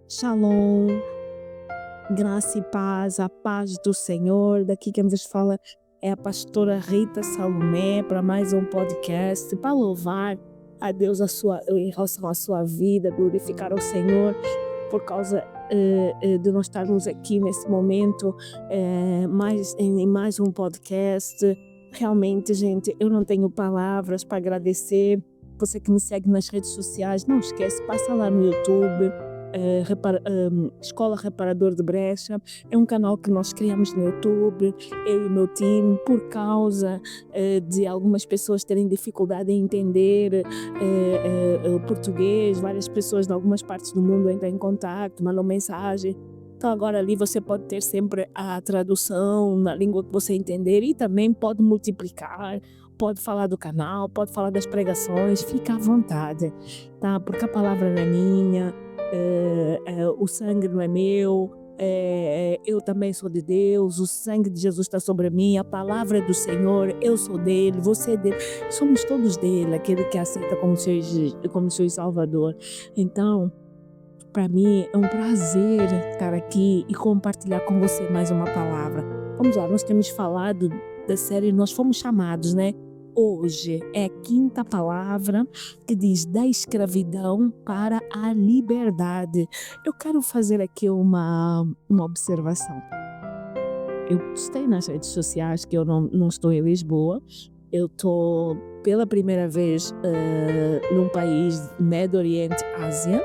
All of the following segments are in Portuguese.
Shalom, graça e paz, a paz do Senhor. Daqui quem vos fala é a pastora Rita Salomé para mais um podcast para louvar a Deus em relação à sua vida, glorificar o Senhor por causa de nós estarmos aqui nesse momento em mais um podcast. Realmente, gente, eu não tenho palavras para agradecer. Você que me segue nas redes sociais, não esquece, passa lá no YouTube. Escola Reparador de Brecha é um canal que nós criamos no YouTube, eu e o meu time, por causa de algumas pessoas terem dificuldade em entender o português. Várias pessoas de algumas partes do mundo entram em contato, mandam mensagem. Então agora ali você pode ter sempre a tradução na língua que você entender e também pode multiplicar, pode falar do canal, pode falar das pregações, fica à vontade, tá? Porque a palavra não é minha, o sangue não é meu, eu também sou de Deus, o sangue de Jesus está sobre mim, a palavra é do Senhor, eu sou dele, você é dele, somos todos dele, aquele que aceita como seu Salvador. Então, para mim é um prazer estar aqui e compartilhar com você mais uma palavra. Vamos lá, nós temos falado da série Nós Fomos Chamados, né? Hoje é a quinta palavra que diz da escravidão para a liberdade. Eu quero fazer aqui uma observação. Eu postei nas redes sociais que eu não estou em Lisboa. Eu estou pela primeira vez num país Médio Oriente, Ásia.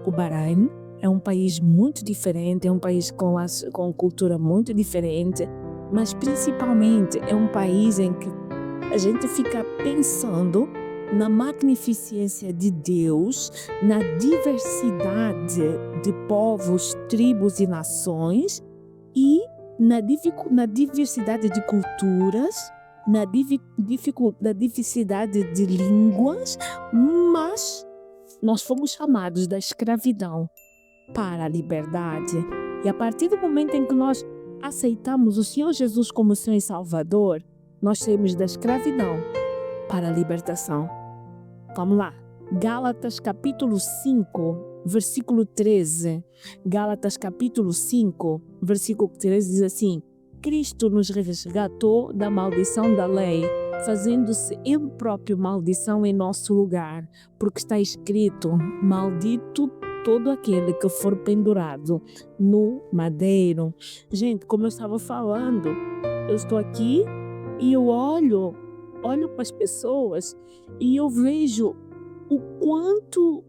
O Bahrein é um país muito diferente, é um país com cultura muito diferente, mas principalmente é um país em que a gente fica pensando na magnificência de Deus, na diversidade de povos, tribos e nações e na diversidade de culturas, na diversidade de línguas, mas nós fomos chamados da escravidão para a liberdade. E a partir do momento em que nós aceitamos o Senhor Jesus como Senhor e Salvador, nós saímos da escravidão para a libertação. Vamos lá. Gálatas capítulo 5, versículo 13. Gálatas capítulo 5, versículo 13 diz assim: Cristo nos resgatou da maldição da lei, fazendo-se Ele próprio maldição em nosso lugar, porque está escrito: maldito todo aquele que for pendurado no madeiro. Gente, como eu estava falando, eu estou aqui e eu olho para as pessoas e eu vejo o quanto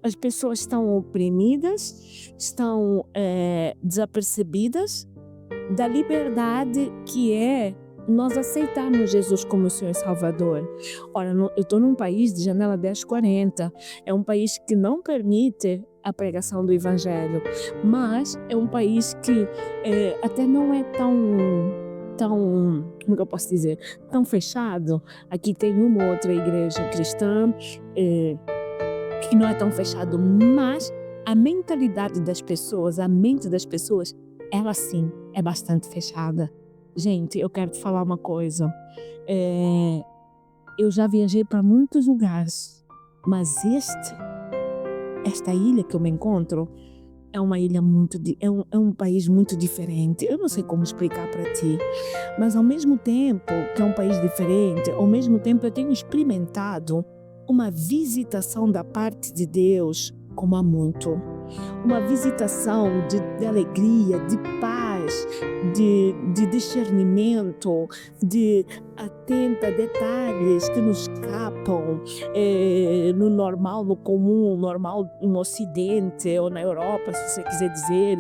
as pessoas estão oprimidas, estão desapercebidas da liberdade que é nós aceitarmos Jesus como Senhor e Salvador. Ora, eu estou num país de janela 1040, é um país que não permite a pregação do Evangelho, mas é um país que até não é tão, como que eu posso dizer, tão fechado. Aqui tem uma outra igreja cristã que não é tão fechado, mas a mentalidade das pessoas, a mente das pessoas, ela sim é bastante fechada. Gente, eu quero te falar uma coisa. Eu já viajei para muitos lugares, mas esta ilha que eu me encontro é uma ilha é um país muito diferente. Eu não sei como explicar para ti, mas ao mesmo tempo que é um país diferente, ao mesmo tempo eu tenho experimentado uma visitação da parte de Deus como há muito. Uma visitação de alegria, de paz, de discernimento, de atenta a detalhes que nos escapam no normal, no comum, normal no Ocidente ou na Europa, se você quiser dizer.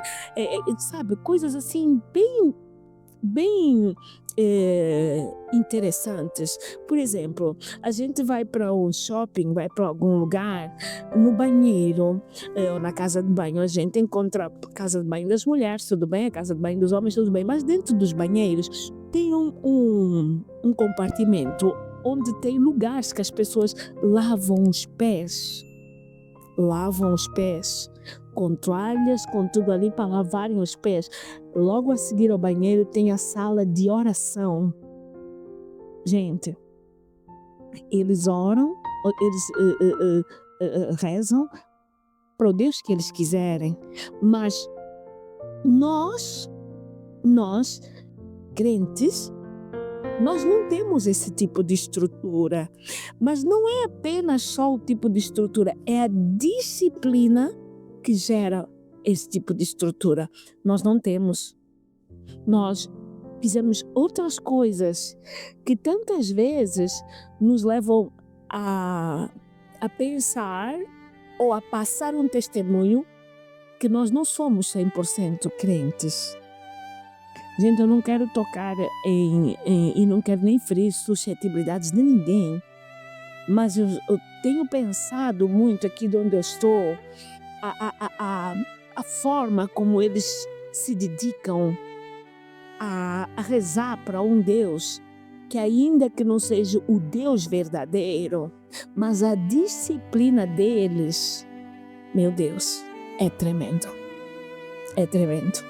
Sabe, coisas assim bem interessantes. Por exemplo, a gente vai para um shopping, vai para algum lugar, no banheiro ou na casa de banho, a gente encontra a casa de banho das mulheres, tudo bem, a casa de banho dos homens, tudo bem, mas dentro dos banheiros tem um compartimento onde tem lugares que as pessoas lavam os pés com toalhas, com tudo ali para lavarem os pés. Logo a seguir ao banheiro tem a sala de oração. Gente, eles oram, eles rezam, para o Deus que eles quiserem, mas nós crentes, nós não temos esse tipo de estrutura. Mas não é apenas só o tipo de estrutura, é a disciplina que gera esse tipo de estrutura. Nós não temos. Nós fizemos outras coisas que tantas vezes nos levam a pensar ou a passar um testemunho que nós não somos 100% crentes. Gente, eu não quero tocar e não quero nem ferir suscetibilidades de ninguém, mas eu tenho pensado muito aqui de onde eu estou, a forma como eles se dedicam a rezar para um Deus que, ainda que não seja o Deus verdadeiro, mas a disciplina deles, meu Deus, é tremendo. É tremendo.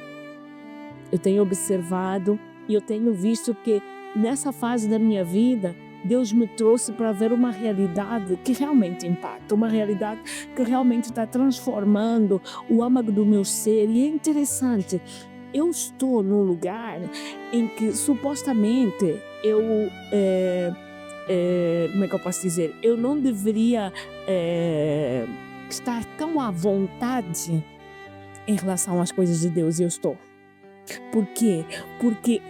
Eu tenho observado e eu tenho visto que nessa fase da minha vida, Deus me trouxe para ver uma realidade que realmente impacta, uma realidade que realmente está transformando o âmago do meu ser. E é interessante, eu estou num lugar em que supostamente como é que eu posso dizer? Eu não deveria estar tão à vontade em relação às coisas de Deus, e eu estou. Por quê? Porque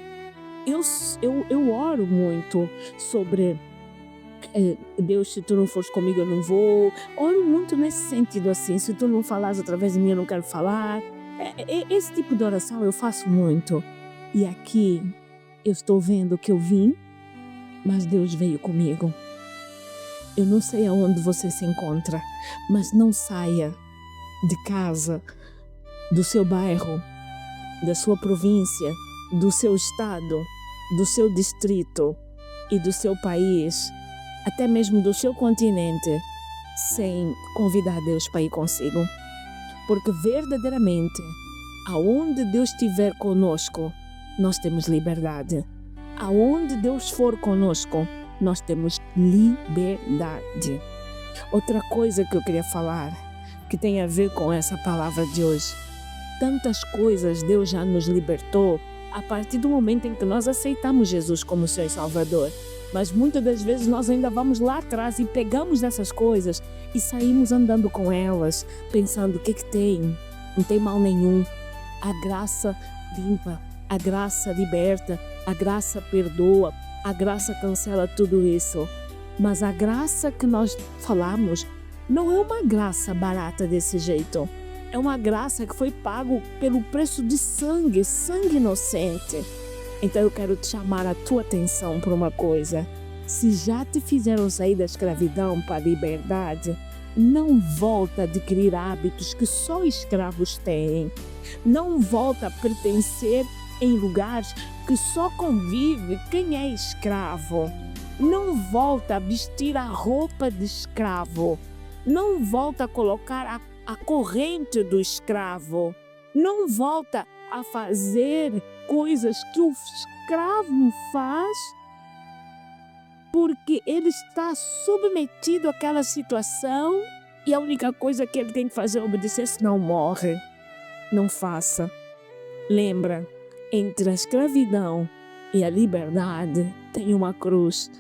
eu oro muito sobre Deus, se tu não fores comigo eu não vou. Oro muito nesse sentido assim, se tu não falares através de mim eu não quero falar. Esse tipo de oração eu faço muito. E aqui eu estou vendo que eu vim, mas Deus veio comigo. Eu não sei aonde você se encontra, mas não saia de casa, do seu bairro, da sua província, do seu estado, do seu distrito e do seu país, até mesmo do seu continente, sem convidar Deus para ir consigo. Porque verdadeiramente, aonde Deus estiver conosco, nós temos liberdade. Aonde Deus for conosco, nós temos liberdade. Outra coisa que eu queria falar, que tem a ver com essa palavra de hoje. Tantas coisas Deus já nos libertou a partir do momento em que nós aceitamos Jesus como Senhor e Salvador. Mas muitas das vezes nós ainda vamos lá atrás e pegamos dessas coisas e saímos andando com elas, pensando o que tem? Não tem mal nenhum. A graça limpa, a graça liberta, a graça perdoa, a graça cancela tudo isso. Mas a graça que nós falamos não é uma graça barata desse jeito. É uma graça que foi pago pelo preço de sangue, sangue inocente. Então eu quero te chamar a tua atenção para uma coisa. Se já te fizeram sair da escravidão para a liberdade, não volta a adquirir hábitos que só escravos têm. Não volta a pertencer em lugares que só convive quem é escravo. Não volta a vestir a roupa de escravo. Não volta a colocar a corrente do escravo. Não volta a fazer coisas que o escravo faz, porque ele está submetido àquela situação e a única coisa que ele tem que fazer é obedecer, senão morre. Não faça. Lembra, entre a escravidão e a liberdade tem uma cruz.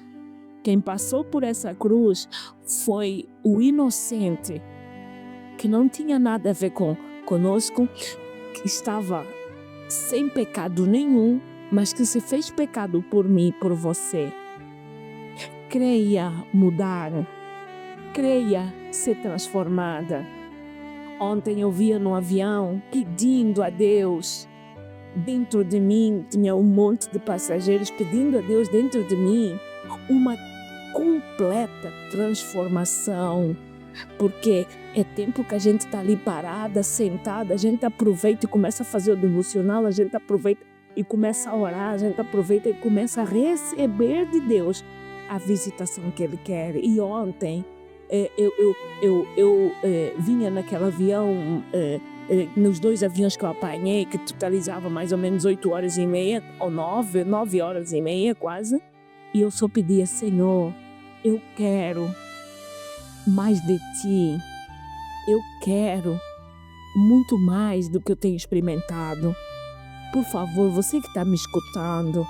Quem passou por essa cruz foi o inocente, que não tinha nada a ver conosco, que estava sem pecado nenhum, mas que se fez pecado por mim e por você. Creia mudar, creia ser transformada. Ontem eu via no avião pedindo a Deus, dentro de mim tinha um monte de passageiros pedindo a Deus dentro de mim uma completa transformação. Porque é tempo que a gente está ali parada, sentada, a gente aproveita e começa a fazer o devocional, a gente aproveita e começa a orar, a gente aproveita e começa a receber de Deus a visitação que Ele quer. E ontem eu vinha naquele avião, nos 2 aviões que eu apanhei, que totalizava mais ou menos 8h30 ou 9h30 quase, e eu só pedia: Senhor, eu quero mais de ti. Eu quero muito mais do que eu tenho experimentado. Por favor, você que está me escutando,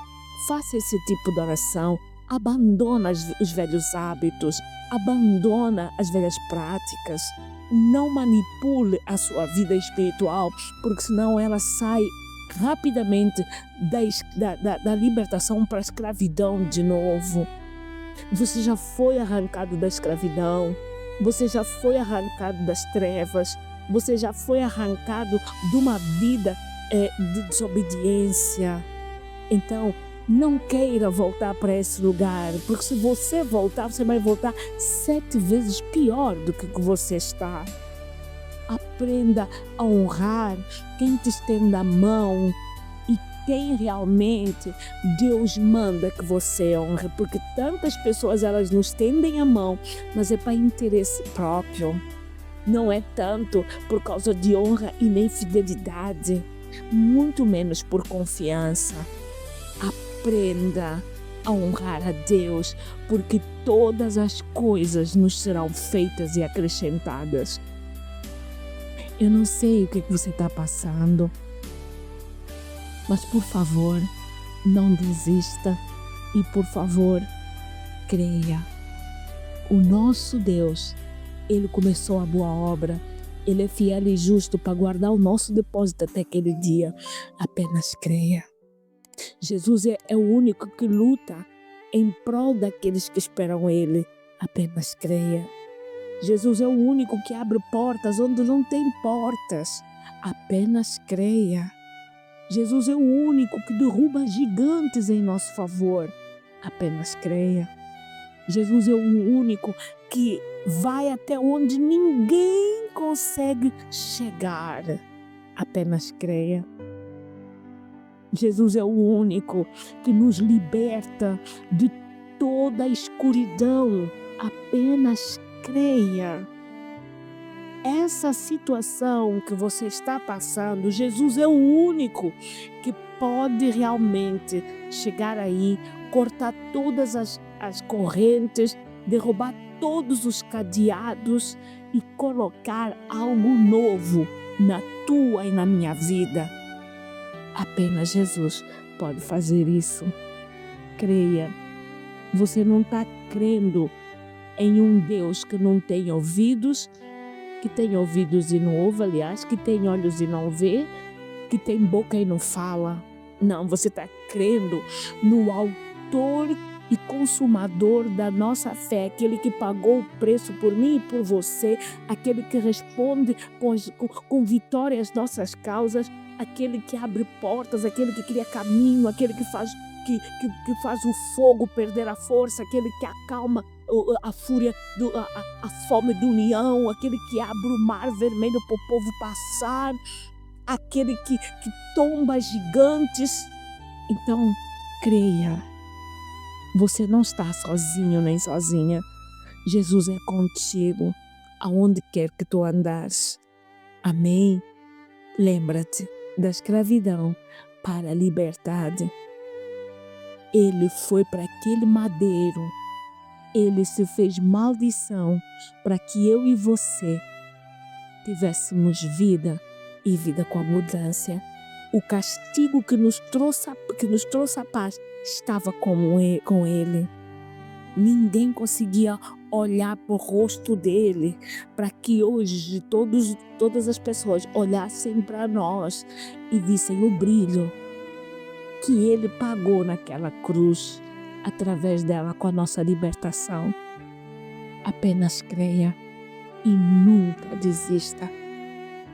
faça esse tipo de oração. Abandona os velhos hábitos, abandona as velhas práticas. Não manipule a sua vida espiritual, porque senão ela sai rapidamente da libertação para a escravidão de novo. Você já foi arrancado da escravidão, você já foi arrancado das trevas, você já foi arrancado de uma vida de desobediência. Então, não queira voltar para esse lugar, porque se você voltar, você vai voltar 7 vezes pior do que você está. Aprenda a honrar quem te estende a mão e quem realmente Deus manda que você honre, porque tantas pessoas elas nos estendem a mão, mas é para interesse próprio. Não é tanto por causa de honra e nem fidelidade, muito menos por confiança. Aprenda a honrar a Deus, porque todas as coisas nos serão feitas e acrescentadas. Eu não sei o que você está passando, mas por favor, não desista e por favor, creia. O nosso Deus, Ele começou a boa obra, Ele é fiel e justo para guardar o nosso depósito até aquele dia. Apenas creia. Jesus é o único que luta em prol daqueles que esperam Ele. Apenas creia. Jesus é o único que abre portas onde não tem portas. Apenas creia. Jesus é o único que derruba gigantes em nosso favor. Apenas creia. Jesus é o único que vai até onde ninguém consegue chegar. Apenas creia. Jesus é o único que nos liberta de toda a escuridão. Apenas creia. Essa situação que você está passando, Jesus é o único que pode realmente chegar aí, cortar todas as correntes, derrubar todos os cadeados e colocar algo novo na tua e na minha vida. Apenas Jesus pode fazer isso. Creia. Você não está crendo em um Deus que não tem ouvidos, que tem ouvidos e não ouve, aliás, que tem olhos e não vê, que tem boca e não fala. Não, você está crendo no autor e consumador da nossa fé, aquele que pagou o preço por mim e por você, aquele que responde com vitória às nossas causas, aquele que abre portas, aquele que cria caminho, aquele que faz o fogo perder a força, aquele que acalma a fúria, a fome de união, aquele que abre o mar vermelho para o povo passar, aquele que tomba gigantes. Então, creia, você não está sozinho nem sozinha. Jesus é contigo, aonde quer que tu andares. Amém? Lembra-te da escravidão para a liberdade. Ele foi para aquele madeiro. Ele se fez maldição para que eu e você tivéssemos vida e vida com abundância. O castigo que nos trouxe a paz estava com ele. Ninguém conseguia olhar para o rosto dele, para que hoje todas as pessoas olhassem para nós e vissem o brilho que ele pagou naquela cruz, através dela com a nossa libertação. Apenas creia e nunca desista,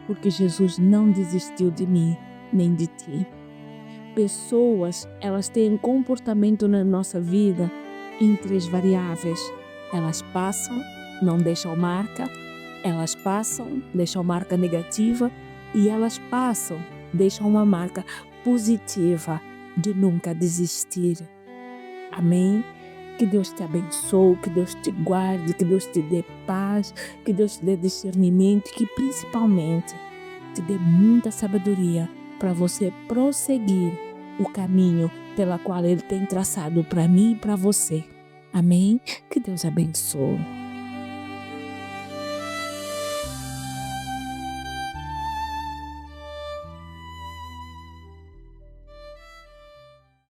porque Jesus não desistiu de mim nem de ti. Pessoas, elas têm comportamento na nossa vida em 3 variáveis. Elas passam, não deixam marca, elas passam, deixam marca negativa e elas passam, deixam uma marca positiva de nunca desistir. Amém? Que Deus te abençoe, que Deus te guarde, que Deus te dê paz, que Deus te dê discernimento, que principalmente te dê muita sabedoria para você prosseguir o caminho pela qual Ele tem traçado para mim e para você. Amém? Que Deus abençoe.